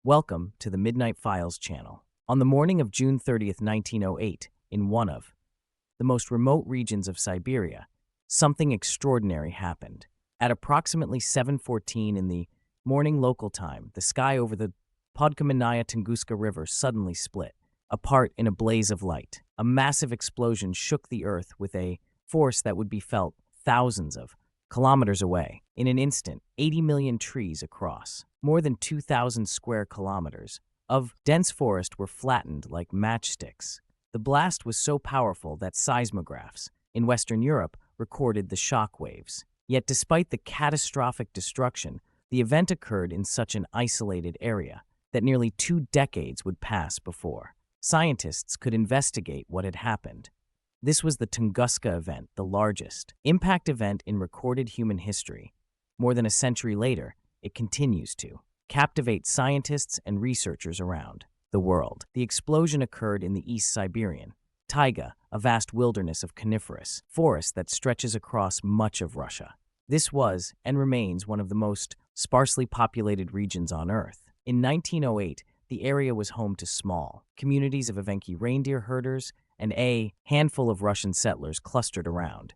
Welcome to the Midnight Files channel. On the morning of June 30th, 1908, in one of the most remote regions of Siberia, something extraordinary happened. At approximately 7:14 in the morning local time, the sky over the Podkamennaya Tunguska River suddenly split apart in a blaze of light. A massive explosion shook the earth with a force that would be felt thousands of kilometers away. In an instant, 80 million trees across more than 2,000 square kilometers of dense forest were flattened like matchsticks. The blast was so powerful that seismographs in Western Europe recorded the shock waves. Yet despite the catastrophic destruction, the event occurred in such an isolated area that nearly 2 decades would pass before scientists could investigate what had happened. This was the Tunguska event, the largest impact event in recorded human history. More than a century later, it continues to captivate scientists and researchers around the world. The explosion occurred in the East Siberian taiga, a vast wilderness of coniferous forest that stretches across much of Russia. This was and remains one of the most sparsely populated regions on Earth. In 1908, the area was home to small communities of Evenki reindeer herders and a handful of Russian settlers clustered around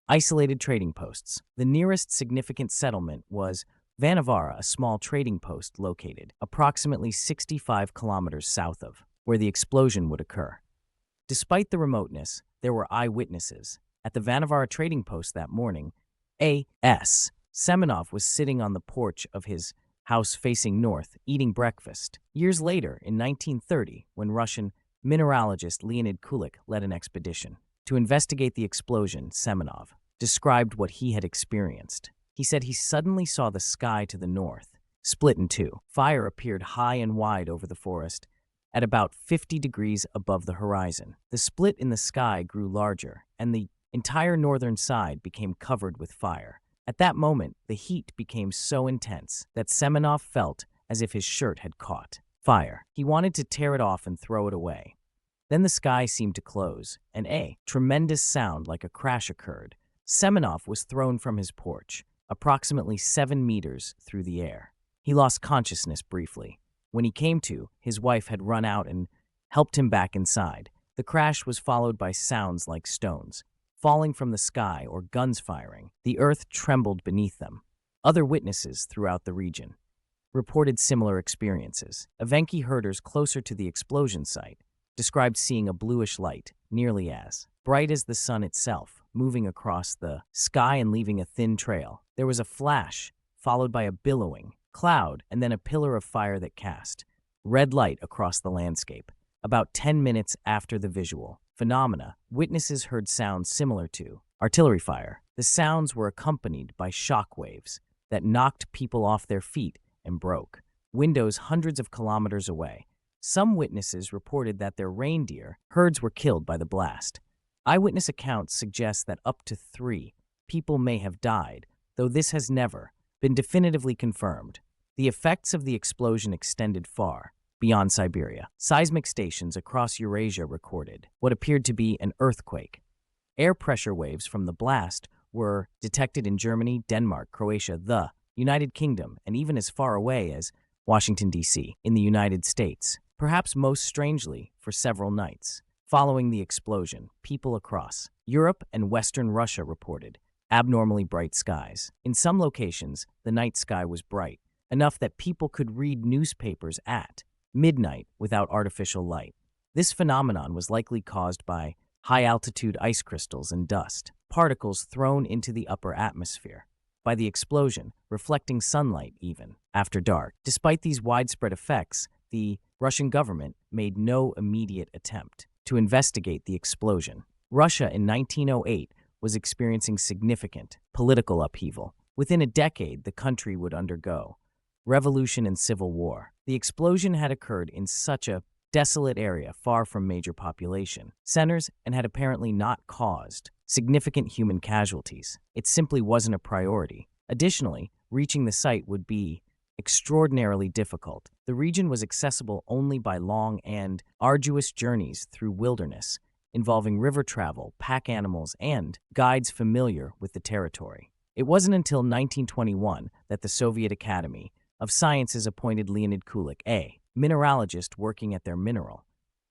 isolated trading posts. The nearest significant settlement was Vanavara, a small trading post located approximately 65 kilometers south of where the explosion would occur. Despite the remoteness, there were eyewitnesses. At the Vanavara Trading Post that morning, A.S. Semenov was sitting on the porch of his house facing north, eating breakfast. Years later, in 1930, when Russian mineralogist Leonid Kulik led an expedition to investigate the explosion, Semenov described what he had experienced. He said he suddenly saw the sky to the north split in two. Fire appeared high and wide over the forest at about 50 degrees above the horizon. The split in the sky grew larger, and the entire northern side became covered with fire. At that moment, the heat became so intense that Semenov felt as if his shirt had caught fire. He wanted to tear it off and throw it away. Then the sky seemed to close, and a tremendous sound like a crash occurred. Semenov was thrown from his porch, approximately 7 meters through the air. He lost consciousness briefly. When he came to, his wife had run out and helped him back inside. The crash was followed by sounds like stones falling from the sky or guns firing. The earth trembled beneath them. Other witnesses throughout the region reported similar experiences. Evenki herders closer to the explosion site described seeing a bluish light, nearly as bright as the sun itself, moving across the sky and leaving a thin trail. There was a flash, followed by a billowing cloud, and then a pillar of fire that cast red light across the landscape. About 10 minutes after the visual phenomena, witnesses heard sounds similar to artillery fire. The sounds were accompanied by shock waves that knocked people off their feet and broke windows hundreds of kilometers away. Some witnesses reported that their reindeer herds were killed by the blast. Eyewitness accounts suggest that up to 3 people may have died, though this has never been definitively confirmed. The effects of the explosion extended far beyond Siberia. Seismic stations across Eurasia recorded what appeared to be an earthquake. Air pressure waves from the blast were detected in Germany, Denmark, Croatia, the United Kingdom, and even as far away as Washington, D.C., in the United States. Perhaps most strangely, for several nights following the explosion, people across Europe and Western Russia reported abnormally bright skies. In some locations, the night sky was bright, enough that people could read newspapers at midnight without artificial light. This phenomenon was likely caused by high-altitude ice crystals and dust particles thrown into the upper atmosphere by the explosion, reflecting sunlight even after dark. Despite these widespread effects, the Russian government made no immediate attempt to investigate the explosion. Russia in 1908 was experiencing significant political upheaval. Within a decade, the country would undergo revolution and civil war. The explosion had occurred in such a desolate area far from major population centers and had apparently not caused significant human casualties. It simply wasn't a priority. Additionally, reaching the site would be extraordinarily difficult. The region was accessible only by long and arduous journeys through wilderness, involving river travel, pack animals, and guides familiar with the territory. It wasn't until 1921 that the Soviet Academy of Sciences appointed Leonid Kulik, a mineralogist working at their mineral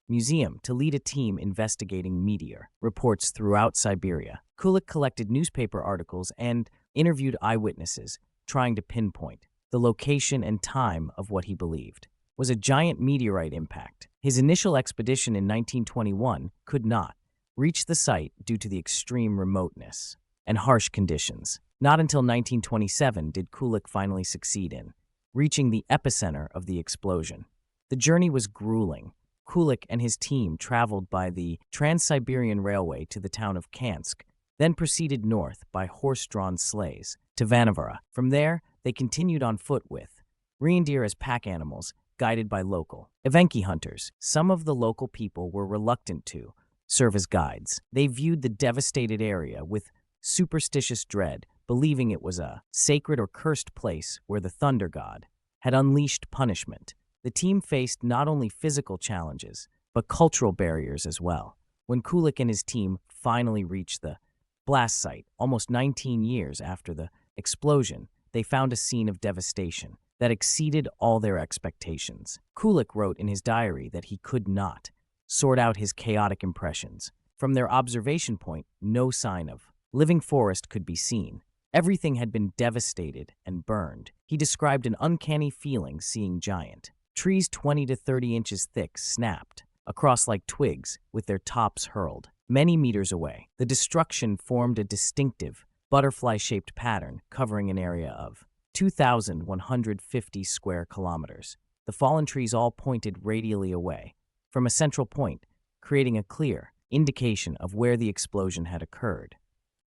museum, to lead a team investigating meteor reports throughout Siberia. Kulik collected newspaper articles and interviewed eyewitnesses, trying to pinpoint the location and time of what he believed was a giant meteorite impact. His initial expedition in 1921 could not reach the site due to the extreme remoteness and harsh conditions. Not until 1927 did Kulik finally succeed in reaching the epicenter of the explosion. The journey was grueling. Kulik and his team traveled by the Trans-Siberian Railway to the town of Kansk, then proceeded north by horse-drawn sleighs to Vanavara. From there, they continued on foot with reindeer as pack animals, guided by local Evenki hunters. Some of the local people were reluctant to serve as guides. They viewed the devastated area with superstitious dread, believing it was a sacred or cursed place where the thunder god had unleashed punishment. The team faced not only physical challenges, but cultural barriers as well. When Kulik and his team finally reached the blast site, almost 19 years after the explosion, they found a scene of devastation that exceeded all their expectations. Kulik wrote in his diary that he could not sort out his chaotic impressions. From their observation point, no sign of living forest could be seen. Everything had been devastated and burned. He described an uncanny feeling seeing giant trees 20 to 30 inches thick snapped across like twigs with their tops hurled many meters away. The destruction formed a distinctive butterfly-shaped pattern covering an area of 2,150 square kilometers. The fallen trees all pointed radially away from a central point, creating a clear indication of where the explosion had occurred.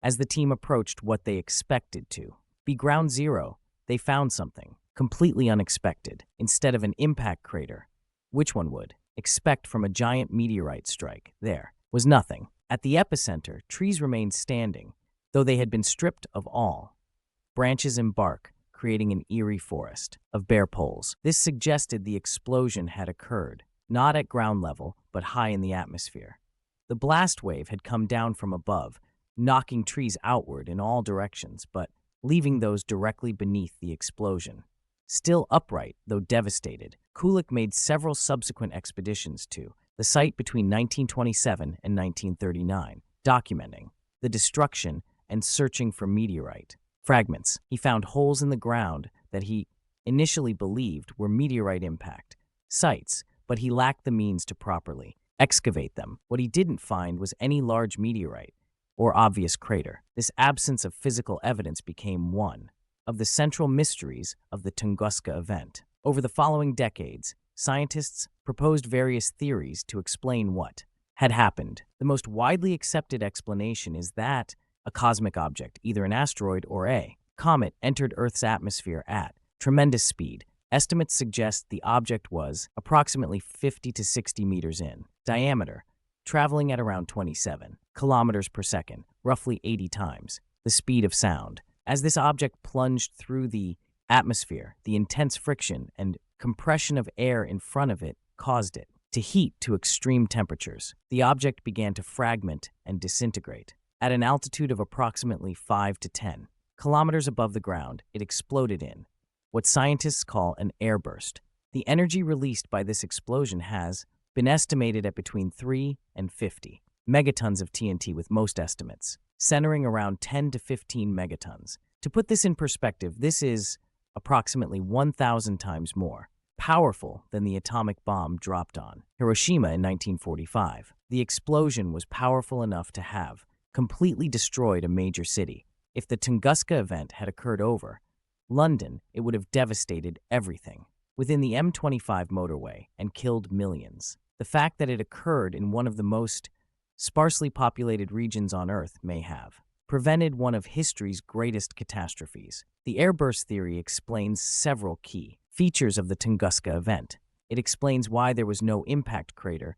As the team approached what they expected to be ground zero, they found something completely unexpected. Instead of an impact crater, which one would expect from a giant meteorite strike, there was nothing. At the epicenter, trees remained standing, though they had been stripped of all branches and bark, creating an eerie forest of bare poles. This suggested the explosion had occurred not at ground level, but high in the atmosphere. The blast wave had come down from above, knocking trees outward in all directions, but leaving those directly beneath the explosion still upright, though devastated. Kulik made several subsequent expeditions to the site between 1927 and 1939, documenting the destruction and searching for meteorite fragments. He found holes in the ground that he initially believed were meteorite impact sites, but he lacked the means to properly excavate them. What he didn't find was any large meteorite or obvious crater. This absence of physical evidence became one of the central mysteries of the Tunguska event. Over the following decades, scientists proposed various theories to explain what had happened. The most widely accepted explanation is that a cosmic object, either an asteroid or a comet, entered Earth's atmosphere at tremendous speed. Estimates suggest the object was approximately 50 to 60 meters in diameter, traveling at around 27 kilometers per second, roughly 80 times the speed of sound. As this object plunged through the atmosphere, the intense friction and compression of air in front of it caused it to heat to extreme temperatures. The object began to fragment and disintegrate. At an altitude of approximately 5 to 10 kilometers above the ground, it exploded in what scientists call an airburst. The energy released by this explosion has been estimated at between 3 and 50 megatons of TNT, with most estimates centering around 10 to 15 megatons. To put this in perspective, this is approximately 1,000 times more powerful than the atomic bomb dropped on Hiroshima in 1945. The explosion was powerful enough to have completely destroyed a major city. If the Tunguska event had occurred over London, it would have devastated everything within the M25 motorway and killed millions. The fact that it occurred in one of the most sparsely populated regions on Earth may have prevented one of history's greatest catastrophes. The airburst theory explains several key features of the Tunguska event. It explains why there was no impact crater,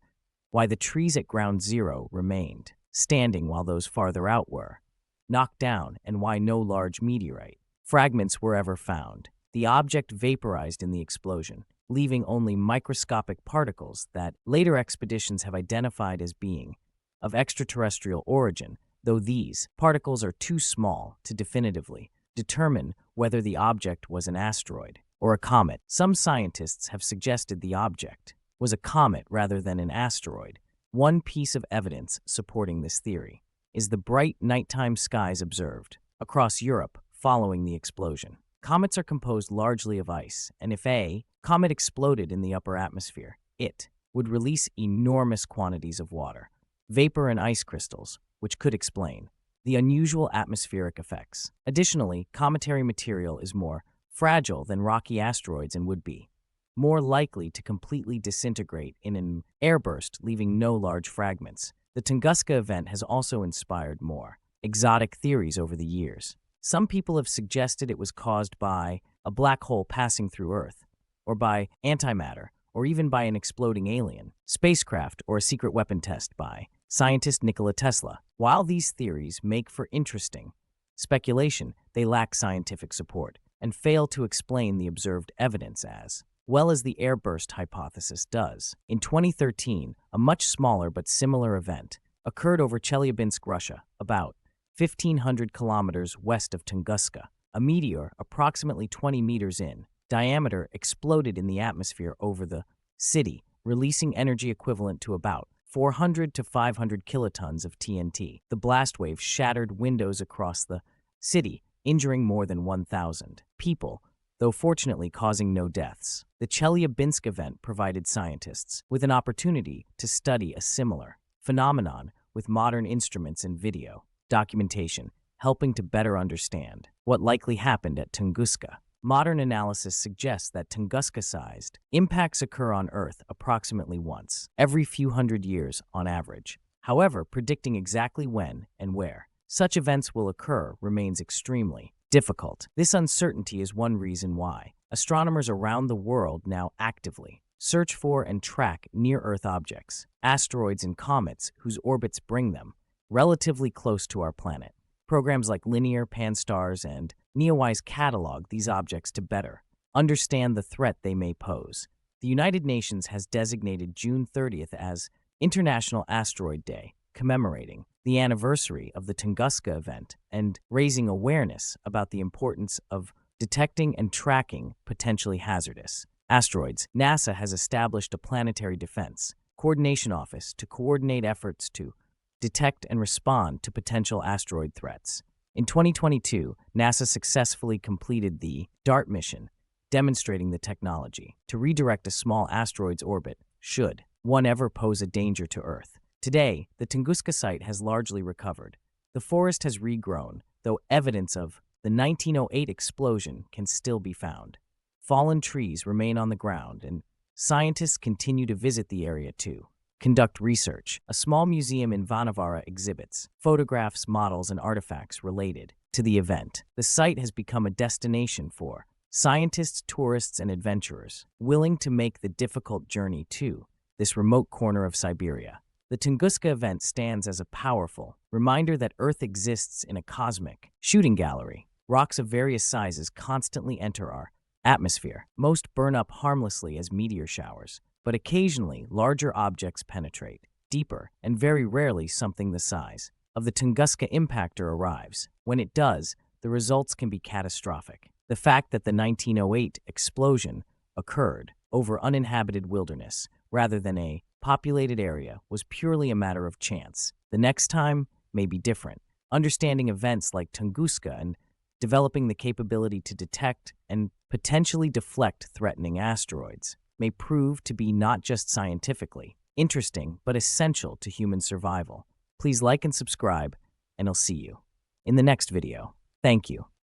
why the trees at ground zero remained standing while those farther out were knocked down, and why no large meteorite fragments were ever found. The object vaporized in the explosion, leaving only microscopic particles that later expeditions have identified as being of extraterrestrial origin, though these particles are too small to definitively determine whether the object was an asteroid. or a comet. Some scientists have suggested the object was a comet rather than an asteroid. One piece of evidence supporting this theory is the bright nighttime skies observed across Europe following the explosion. Comets are composed largely of ice, and if a comet exploded in the upper atmosphere, it would release enormous quantities of water, vapor, and ice crystals, which could explain the unusual atmospheric effects. Additionally, cometary material is more fragile than rocky asteroids and would be more likely to completely disintegrate in an airburst, leaving no large fragments. The Tunguska event has also inspired more exotic theories over the years. Some people have suggested it was caused by a black hole passing through Earth, or by antimatter, or even by an exploding alien spacecraft or a secret weapon test by scientist Nikola Tesla. While these theories make for interesting speculation, they lack scientific support and fail to explain the observed evidence as well as the airburst hypothesis does. In 2013, a much smaller but similar event occurred over Chelyabinsk, Russia, about 1,500 kilometers west of Tunguska. A meteor, approximately 20 meters in diameter, exploded in the atmosphere over the city, releasing energy equivalent to about 400 to 500 kilotons of TNT. The blast wave shattered windows across the city, injuring more than 1,000 people, though fortunately causing no deaths. The Chelyabinsk event provided scientists with an opportunity to study a similar phenomenon with modern instruments and video documentation, helping to better understand what likely happened at Tunguska. Modern analysis suggests that Tunguska-sized impacts occur on Earth approximately once every few hundred years on average. However, predicting exactly when and where such events will occur remains extremely difficult. This uncertainty is one reason why astronomers around the world now actively search for and track near-Earth objects, asteroids and comets whose orbits bring them relatively close to our planet. Programs like Linear, Pan-STARRS, and NEOWISE catalog these objects to better understand the threat they may pose. The United Nations has designated June 30th as International Asteroid Day, commemorating the anniversary of the Tunguska event and raising awareness about the importance of detecting and tracking potentially hazardous asteroids. NASA has established a Planetary Defense Coordination Office to coordinate efforts to detect and respond to potential asteroid threats. In 2022, NASA successfully completed the DART mission, demonstrating the technology to redirect a small asteroid's orbit should one ever pose a danger to Earth. Today, the Tunguska site has largely recovered. The forest has regrown, though evidence of the 1908 explosion can still be found. Fallen trees remain on the ground, and scientists continue to visit the area to conduct research. A small museum in Vanavara exhibits photographs, models, and artifacts related to the event. The site has become a destination for scientists, tourists, and adventurers willing to make the difficult journey to this remote corner of Siberia. The Tunguska event stands as a powerful reminder that Earth exists in a cosmic shooting gallery. Rocks of various sizes constantly enter our atmosphere. Most burn up harmlessly as meteor showers, but occasionally larger objects penetrate deeper, and very rarely something the size of the Tunguska impactor arrives. When it does, the results can be catastrophic. The fact that the 1908 explosion occurred over uninhabited wilderness rather than a populated area was purely a matter of chance. The next time may be different. Understanding events like Tunguska and developing the capability to detect and potentially deflect threatening asteroids may prove to be not just scientifically interesting, but essential to human survival. Please like and subscribe, and I'll see you in the next video. Thank you.